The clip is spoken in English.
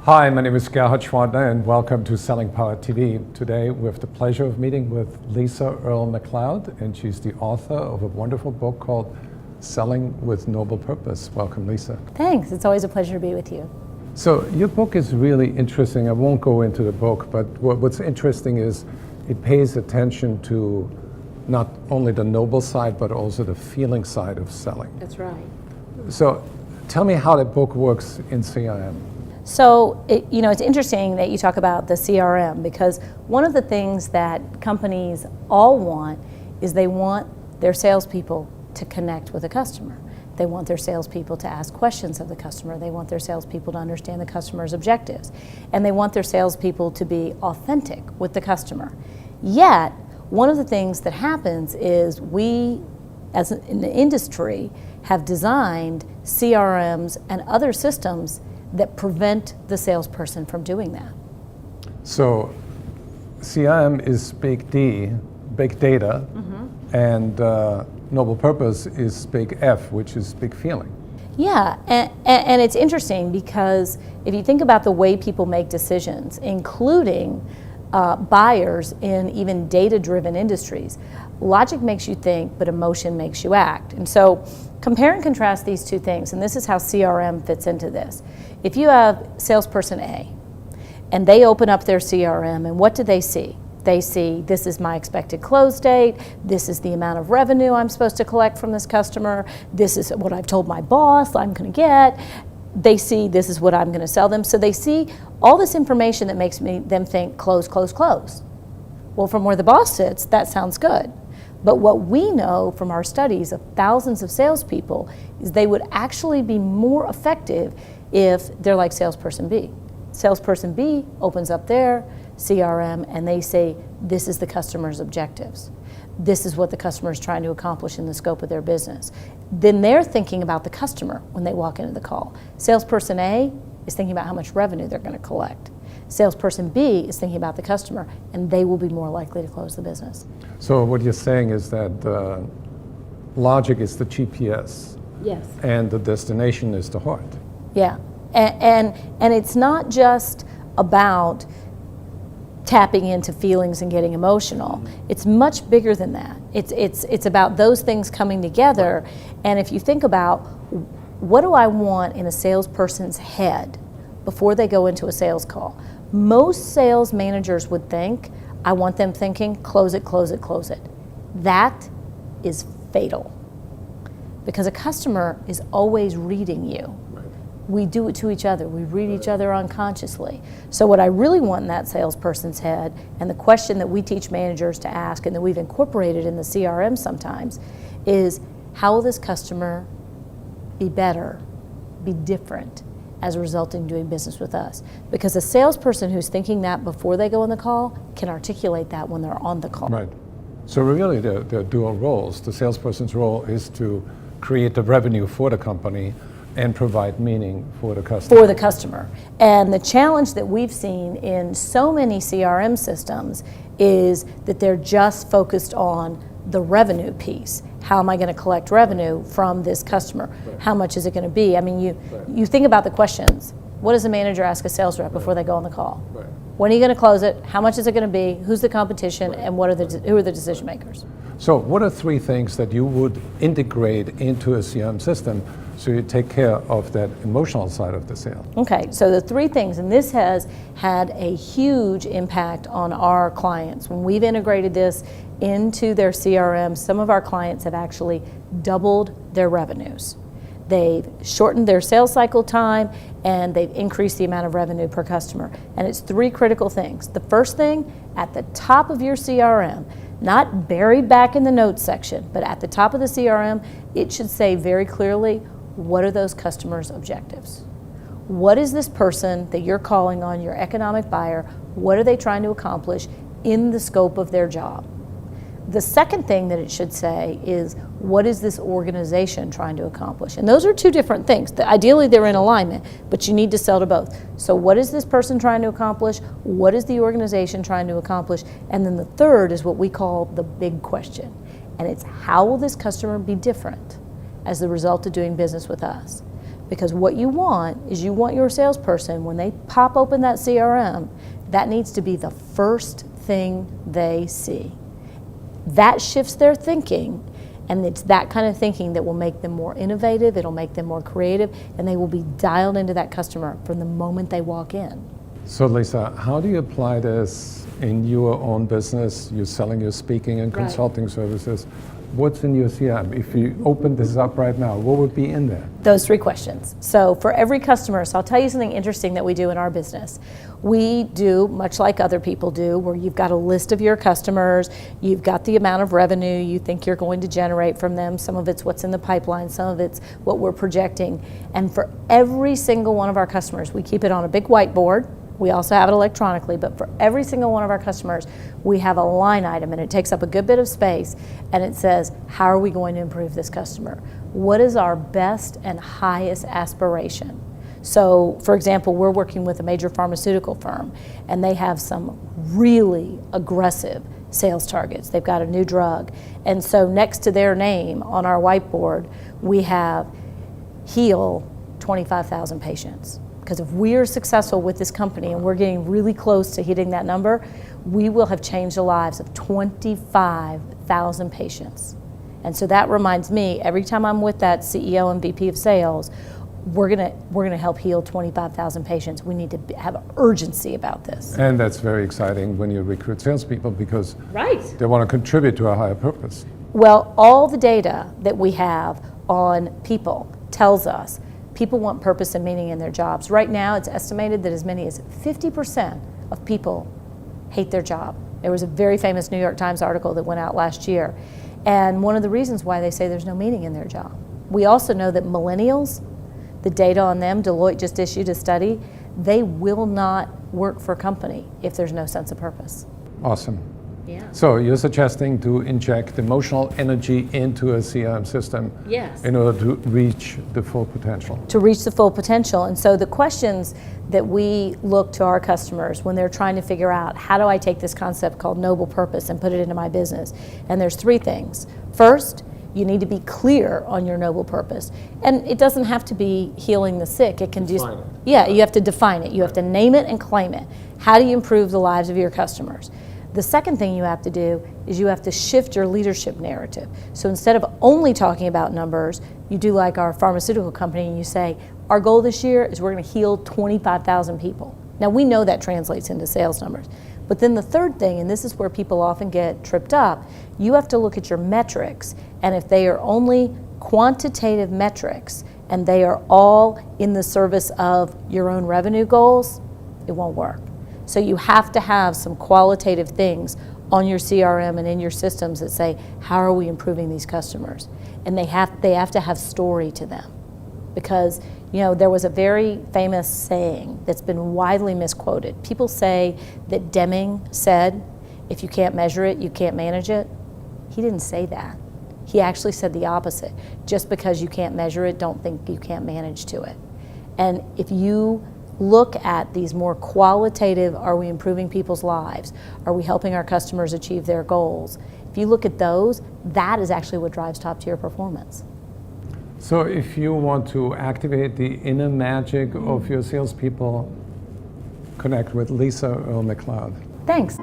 Hi, my name is Gerhard Gschwandtner and welcome to Selling Power TV. Today we have the pleasure of meeting with Lisa Earle McLeod, and she's the author of a wonderful book called Selling with Noble Purpose. Welcome, Lisa. Thanks, it's always a pleasure to be with you. So your book is really interesting. I won't go into the book, but what's interesting is it pays attention to not only the noble side, but also the feeling side of selling. That's right. So tell me how that book works in CRM. So, it's interesting that you talk about the CRM, because one of the things that companies all want is they want their salespeople to connect with the customer. They want their salespeople to ask questions of the customer. They want their salespeople to understand the customer's objectives. And they want their salespeople to be authentic with the customer. Yet, one of the things that happens is we, as an industry, have designed CRMs and other systems that prevent the salesperson from doing that. So CRM is big D, big data, and noble purpose is big F, which is big feeling. Yeah, and it's interesting because if you think about the way people make decisions, including buyers in even data-driven industries, logic makes you think, but emotion makes you act. And so compare and contrast these two things, and this is how CRM fits into this. If you have salesperson A, and they open up their CRM, and what do they see? They see, this is my expected close date, this is the amount of revenue I'm supposed to collect from this customer, this is what I've told my boss I'm going to get. They see, this is what I'm going to sell them. So they see all this information that makes them think, close, close, close. Well, from where the boss sits, that sounds good. But what we know from our studies of thousands of salespeople is they would actually be more effective if they're like salesperson B. Salesperson B opens up their CRM and they say, this is the customer's objectives. This is what the customer is trying to accomplish in the scope of their business. Then they're thinking about the customer when they walk into the call. Salesperson A is thinking about how much revenue they're going to collect. Salesperson B is thinking about the customer, and they will be more likely to close the business. So what you're saying is that logic is the GPS. Yes. And the destination is the heart. Yeah, and it's not just about tapping into feelings and getting emotional. It's much bigger than that. It's about those things coming together. And if you think about, what do I want in a salesperson's head before they go into a sales call? Most sales managers would think, I want them thinking, close it, close it, close it. That is fatal, because a customer is always reading you. We do it to each other. We read each other unconsciously. So what I really want in that salesperson's head, and the question that we teach managers to ask and that we've incorporated in the CRM sometimes, is how will this customer be better, be different as a result in doing business with us? Because a salesperson who's thinking that before they go on the call can articulate that when they're on the call. Right. So really there are dual roles. The salesperson's role is to create the revenue for the company and provide meaning for the customer. For the customer. And the challenge that we've seen in so many CRM systems is that they're just focused on the revenue piece. How am I going to collect revenue from this customer? Right. How much is it going to be? I mean, you think about the questions. What does a manager ask a sales rep before they go on the call? Right. When are you going to close it? How much is it going to be? Who's the competition? Right. And who are the decision makers? So what are three things that you would integrate into a CRM system so you take care of that emotional side of the sale? Okay, so the three things, and this has had a huge impact on our clients. When we've integrated this into their CRM, some of our clients have actually doubled their revenues. They've shortened their sales cycle time, and they've increased the amount of revenue per customer. And it's three critical things. The first thing, at the top of your CRM, not buried back in the notes section, but at the top of the CRM, it should say very clearly, what are those customers' objectives? What is this person that you're calling on, your economic buyer, what are they trying to accomplish in the scope of their job? The second thing that it should say is, what is this organization trying to accomplish? And those are two different things. Ideally, they're in alignment, but you need to sell to both. So what is this person trying to accomplish? What is the organization trying to accomplish? And then the third is what we call the big question. And it's, how will this customer be different as the result of doing business with us? Because what you want is you want your salesperson, when they pop open that CRM, that needs to be the first thing they see. That shifts their thinking, and it's that kind of thinking that will make them more innovative, it'll make them more creative, and they will be dialed into that customer from the moment they walk in. So Lisa, how do you apply this in your own business? You're selling your speaking and consulting services. What's in your CRM? If you open this up right now, what would be in there? Those three questions. So for every customer, so I'll tell you something interesting that we do in our business. We do, much like other people do, where you've got a list of your customers, you've got the amount of revenue you think you're going to generate from them, some of it's what's in the pipeline, some of it's what we're projecting. And for every single one of our customers, we keep it on a big whiteboard. We also have it electronically, but for every single one of our customers, we have a line item, and it takes up a good bit of space, and it says, how are we going to improve this customer? What is our best and highest aspiration? So, for example, we're working with a major pharmaceutical firm, and they have some really aggressive sales targets. They've got a new drug, and so next to their name on our whiteboard, we have heal 25,000 patients. Because if we are successful with this company and we're getting really close to hitting that number, we will have changed the lives of 25,000 patients. And so that reminds me, every time I'm with that CEO and VP of sales, we're gonna help heal 25,000 patients. We need to have urgency about this. And that's very exciting when you recruit salespeople, because Right. they want to contribute to a higher purpose. Well, all the data that we have on people tells us people want purpose and meaning in their jobs. Right now, it's estimated that as many as 50% of people hate their job. There was a very famous New York Times article that went out last year. And one of the reasons why they say there's no meaning in their job. We also know that millennials, the data on them, Deloitte just issued a study, they will not work for a company if there's no sense of purpose. Awesome. Yeah. So you're suggesting to inject emotional energy into a CRM system Yes. in order to reach the full potential. To reach the full potential. And so the questions that we look to our customers when they're trying to figure out, how do I take this concept called noble purpose and put it into my business? And there's three things. First, you need to be clear on your noble purpose. And it doesn't have to be healing the sick. It can just, Define it. yeah, you have to define it. You have to name it and claim it. How do you improve the lives of your customers? The second thing you have to do is you have to shift your leadership narrative. So instead of only talking about numbers, you do like our pharmaceutical company and you say, our goal this year is we're going to heal 25,000 people. Now we know that translates into sales numbers. But then the third thing, and this is where people often get tripped up, you have to look at your metrics, and if they are only quantitative metrics and they are all in the service of your own revenue goals, it won't work. So you have to have some qualitative things on your CRM and in your systems that say, how are we improving these customers? And they have to have story to them. Because, you know, there was a very famous saying that's been widely misquoted. People say that Deming said, if you can't measure it, you can't manage it. He didn't say that. He actually said the opposite. Just because you can't measure it, don't think you can't manage to it. And if you look at these more qualitative, are we improving people's lives? Are we helping our customers achieve their goals? If you look at those, that is actually what drives top tier performance. So if you want to activate the inner magic of your salespeople, connect with Lisa Earle McLeod. Thanks.